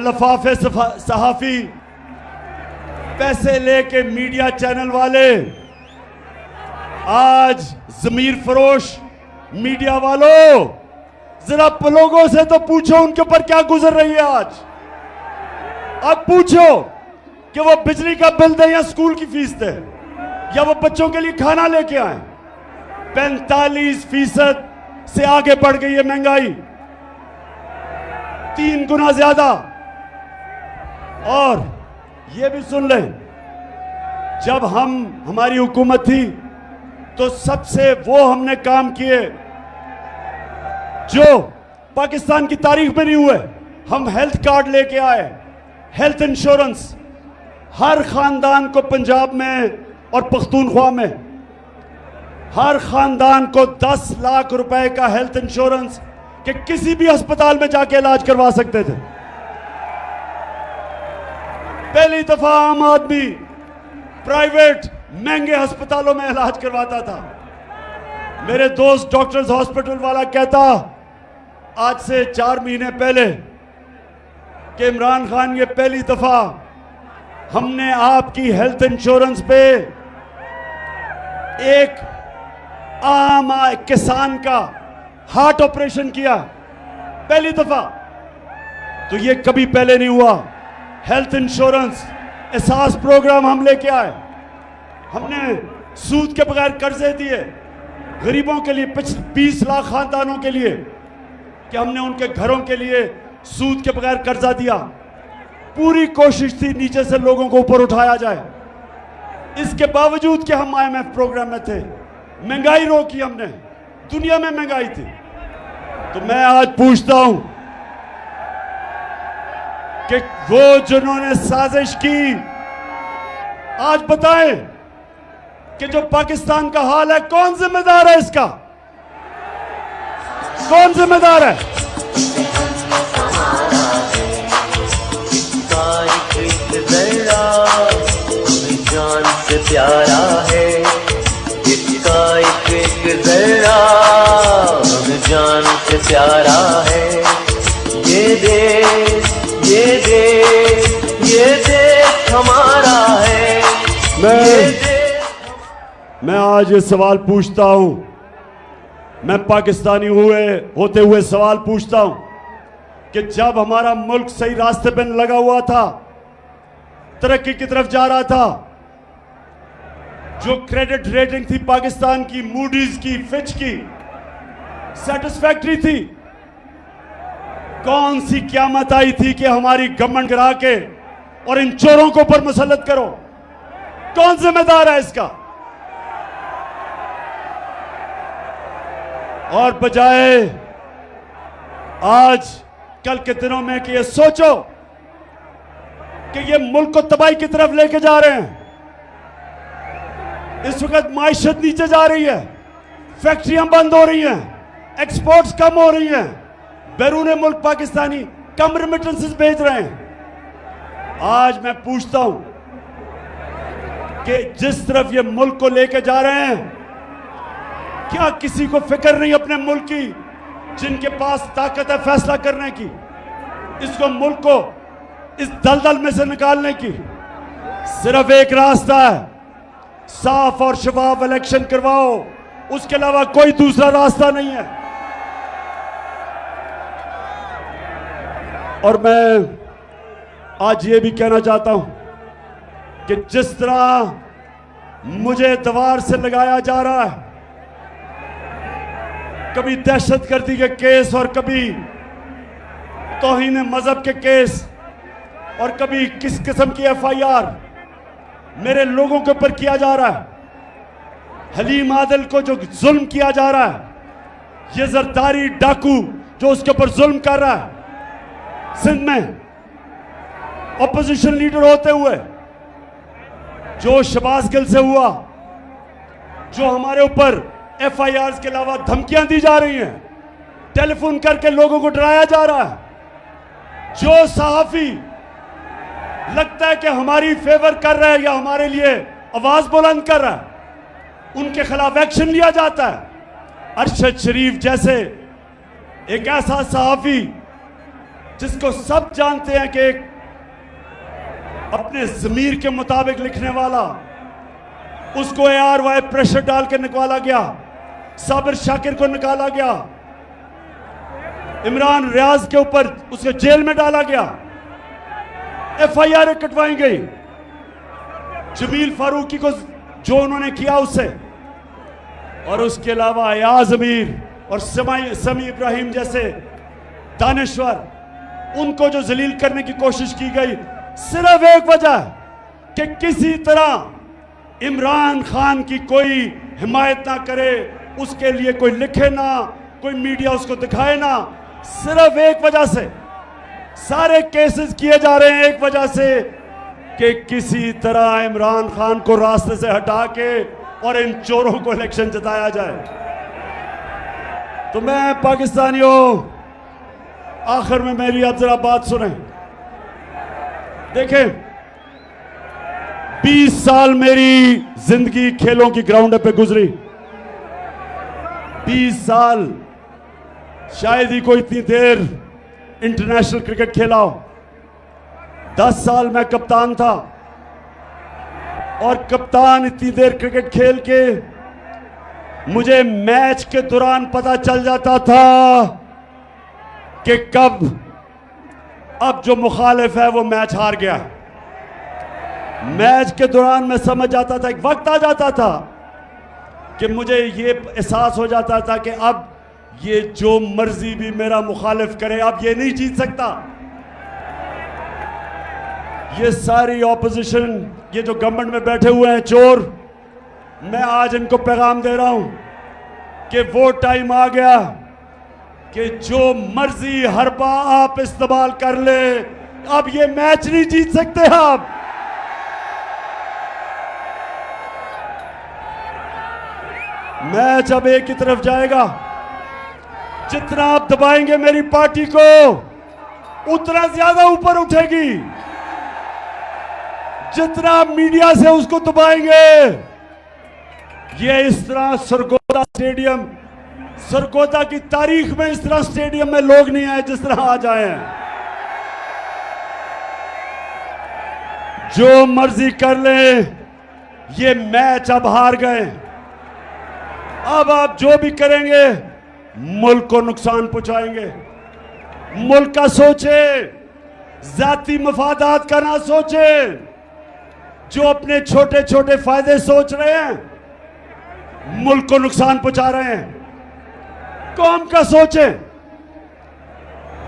लफाफे सहाफी, पैसे लेके मीडिया चैनल वाले, आज जमीर फरोश मीडिया वालों, जरा लोगों से तो पूछो उनके ऊपर क्या गुजर रही है आज। अब पूछो कि वो बिजली का बिल दें या स्कूल की फीस दें या वो बच्चों के लिए खाना लेके आए। 45% से आगे बढ़ गई है महंगाई, 3 गुना ज्यादा। और ये भी सुन लें, जब हमारी हुकूमत थी तो सबसे वो हमने काम किए जो पाकिस्तान की तारीख में नहीं हुए। हम हेल्थ कार्ड लेके आए, हेल्थ इंश्योरेंस हर खानदान को, पंजाब में और पख्तूनख्वा में हर खानदान को 10 लाख रुपए का हेल्थ इंश्योरेंस कि किसी भी अस्पताल में जाके इलाज करवा सकते थे। पहली दफा आम आदमी प्राइवेट महंगे अस्पतालों में इलाज करवाता था। मेरे दोस्त डॉक्टर्स हॉस्पिटल वाला कहता आज से 4 महीने पहले कि इमरान खान, ये पहली दफा हमने आपकी हेल्थ इंश्योरेंस पे एक आम किसान का हार्ट ऑपरेशन किया, पहली दफा। तो ये कभी पहले नहीं हुआ। हेल्थ इंश्योरेंस एहसास प्रोग्राम हम लेके आए। हमने सूद के बगैर कर्जे दिए गरीबों के लिए, 20 लाख खानदानों के लिए, कि हमने उनके घरों के लिए सूद के बगैर कर्जा दिया। पूरी कोशिश थी नीचे से लोगों को ऊपर उठाया जाए। इसके बावजूद कि हम IMF प्रोग्राम में थे, महंगाई रोकी हमने, दुनिया में महंगाई थी। तो मैं आज पूछता हूं कि वो जिन्होंने साजिश की, आज बताएं कि जो पाकिस्तान का हाल है, कौन जिम्मेदार है इसका? कौन जिम्मेदार है? जान से प्यारा है इसका एक जरा, जान से प्यारा है ये देश, ये देश, ये देश हमारा है। मैं आज ये सवाल पूछता हूं, मैं पाकिस्तानी होते हुए सवाल पूछता हूं कि जब हमारा मुल्क सही रास्ते पे लगा हुआ था, तरक्की की तरफ जा रहा था, जो क्रेडिट रेटिंग थी पाकिस्तान की, मूडीज की, फिच की, सेटिस्फैक्टरी थी, कौन सी क़यामत आई थी कि हमारी गवर्नमेंट गिरा के और इन चोरों को ऊपर मुसल्लत करो? कौन जिम्मेदार है इसका? और बजाय आज कल के दिनों में कि ये सोचो कि ये मुल्क को तबाही की तरफ लेके जा रहे हैं। इस वक्त माइशत नीचे जा रही है, फैक्ट्रियां बंद हो रही हैं, एक्सपोर्ट्स कम हो रही हैं, बैरून मुल्क पाकिस्तानी कम रेमिटेंसेस भेज रहे हैं। आज मैं पूछता हूं कि जिस तरफ ये मुल्क को लेके जा रहे हैं, क्या किसी को फिक्र नहीं अपने मुल्क की, जिनके पास ताकत है फैसला करने की, इसको मुल्क को इस दलदल में से निकालने की? सिर्फ एक रास्ता है, साफ और शफाफ इलेक्शन करवाओ, उसके अलावा कोई दूसरा रास्ता नहीं है। और मैं आज ये भी कहना चाहता हूं कि जिस तरह मुझे दीवार से लगाया जा रहा है, कभी दहशतगर्दी के केस और कभी तौहीन मजहब के केस और कभी किस किस्म की FIR मेरे लोगों के ऊपर किया जा रहा है, हलीम आदिल को जो जुल्म किया जा रहा है, ये जरदारी डाकू जो उसके ऊपर जुल्म कर रहा है, सिंध में ऑपोजिशन लीडर होते हुए जो शहबाज गिल से हुआ, जो हमारे ऊपर FIRs के अलावा धमकियां दी जा रही हैं, टेलीफोन करके लोगों को डराया जा रहा है, जो सहाफी लगता है कि हमारी फेवर कर रहा है या हमारे लिए आवाज बुलंद कर रहा है, उनके खिलाफ एक्शन लिया जाता है। अरशद शरीफ जैसे एक ऐसा सहाफी जिसको सब जानते हैं कि एक अपने ज़मीर के मुताबिक लिखने वाला, उसको ARY प्रेशर डाल के निकाला गया, साबिर शाकिर को निकाला गया, इमरान रियाज के ऊपर उसको जेल में डाला गया, FIR कटवाई गई, जमील फारूकी को जो उन्होंने किया उससे, और उसके अलावा अयाज अमीर और समी इब्राहिम जैसे दानिश्वर, उनको जो जलील करने की कोशिश की गई, सिर्फ एक वजह कि किसी तरह इमरान खान की कोई हिमायत ना करे, उसके लिए कोई लिखे ना, कोई मीडिया उसको दिखाए ना, सिर्फ एक वजह से सारे केसेस किए जा रहे हैं, एक वजह से कि किसी तरह इमरान खान को रास्ते से हटा के और इन चोरों को इलेक्शन जिताया जाए। तो मैं पाकिस्तानियों, आखिर में मेरी अब जरा बात सुने। देखें, 20 साल मेरी जिंदगी खेलों की ग्राउंड पे गुजरी, 20 साल, शायद ही कोई इतनी देर इंटरनेशनल क्रिकेट खेला हो। 10 साल मैं कप्तान था, और कप्तान इतनी देर क्रिकेट खेल के मुझे मैच के दौरान पता चल जाता था कि कब अब जो मुखालिफ है वो मैच हार गया। मैच के दौरान मैं समझ जाता था, एक वक्त आ जाता था कि मुझे ये एहसास हो जाता था कि अब ये जो मर्जी भी मेरा मुखालिफ करे, अब ये नहीं जीत सकता। ये सारी ऑपोजिशन, ये जो गवर्नमेंट में बैठे हुए हैं चोर, मैं आज इनको पैगाम दे रहा हूं कि वो टाइम आ गया कि जो मर्जी हरबा आप इस्तेमाल कर ले, अब ये मैच नहीं जीत सकते आप। मैच अब एक की तरफ जाएगा। जितना आप दबाएंगे मेरी पार्टी को, उतना ज्यादा ऊपर उठेगी। जितना आप मीडिया से उसको दबाएंगे, ये इस तरह सरगोदा स्टेडियम, सरगोदा की तारीख में इस तरह स्टेडियम में लोग नहीं आए जिस तरह आज आए हैं। जो मर्जी कर ले, ये मैच अब हार गए। अब आप जो भी करेंगे मुल्क को नुकसान पहुंचाएंगे। मुल्क का सोचे, जाती मफादात का ना सोचे। जो अपने छोटे छोटे फायदे सोच रहे हैं, मुल्क को नुकसान पहुंचा रहे हैं। कौम का सोचे,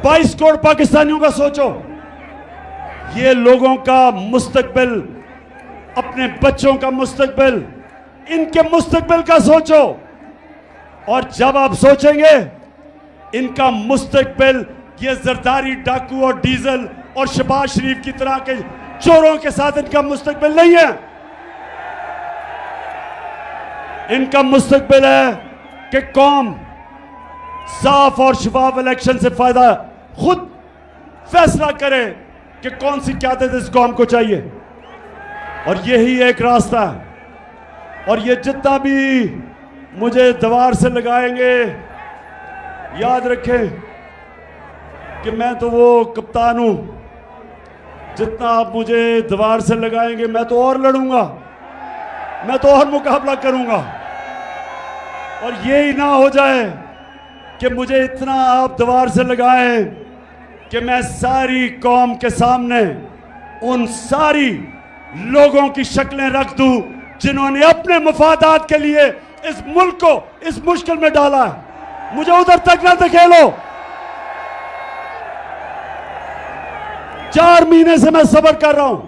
22 करोड़ पाकिस्तानियों का सोचो। ये लोगों का मुस्तकबिल, अपने बच्चों का मुस्तकबिल, इनके मुस्तकबिल का सोचो। और जब आप सोचेंगे इनका मुस्तकबिल ये जरदारी डाकू और डीजल और शहबाज शरीफ की तरह के चोरों के साथ इनका मुस्तकबिल नहीं है। इनका मुस्तकबिल है कि कौम साफ और शफाफ इलेक्शन से फायदा खुद फैसला करे कि कौन सी क़यादत इस कौम को चाहिए, और यही एक रास्ता है। और ये जितना भी मुझे दीवार से लगाएंगे, याद रखें कि मैं तो वो कप्तान हूं। जितना आप मुझे दीवार से लगाएंगे, मैं तो और लड़ूंगा, मैं तो और मुकाबला करूंगा। और यही ना हो जाए कि मुझे इतना आप दीवार से लगाएं कि मैं सारी कौम के सामने उन सारी लोगों की शक्लें रख दूं जिन्होंने अपने मफादात के लिए इस मुल्क को इस मुश्किल में डाला है। मुझे उधर तक ना धकेलो। 4 महीने से मैं सब्र कर रहा हूं,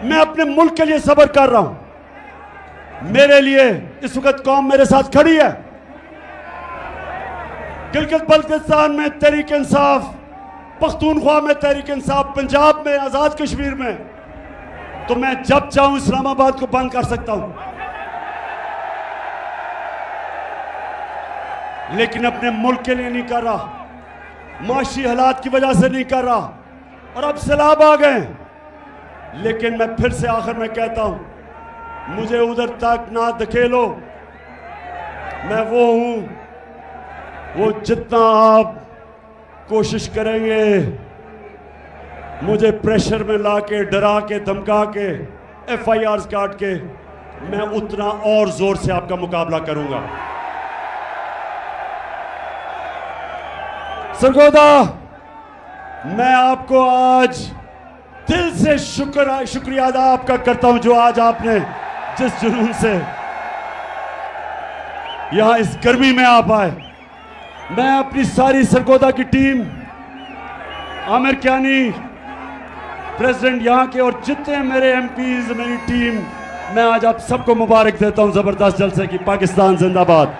मैं अपने मुल्क के लिए सब्र कर रहा हूं। मेरे लिए इस वक्त कौम मेरे साथ खड़ी है। गिलगित बल्तिस्तान में तहरीक इंसाफ, पख्तूनख्वा में तहरीक इंसाफ, पंजाब में, आजाद कश्मीर में, तो मैं जब चाहूं इस्लामाबाद को बंद कर सकता हूं, लेकिन अपने मुल्क के लिए नहीं कर रहा, माशी हालात की वजह से नहीं कर रहा। और अब सैलाब आ गए, लेकिन मैं फिर से आखिर में कहता हूं, मुझे उधर तक ना धकेलो। मैं वो हूं, वो जितना आप कोशिश करेंगे मुझे प्रेशर में लाके, डरा के, धमका के, FIRs काट के, मैं उतना और जोर से आपका मुकाबला करूंगा। सरगोदा, मैं आपको आज दिल से शुक्रिया अदा आपका करता हूं, जो आज आपने जिस जुनून से यहां इस गर्मी में आप आए। मैं अपनी सारी सरगोदा की टीम, आमिर कियानी प्रेसिडेंट यहां के, और जितने मेरे MPs, मेरी टीम, मैं आज आप सबको मुबारक देता हूं जबरदस्त जलसे की। पाकिस्तान जिंदाबाद।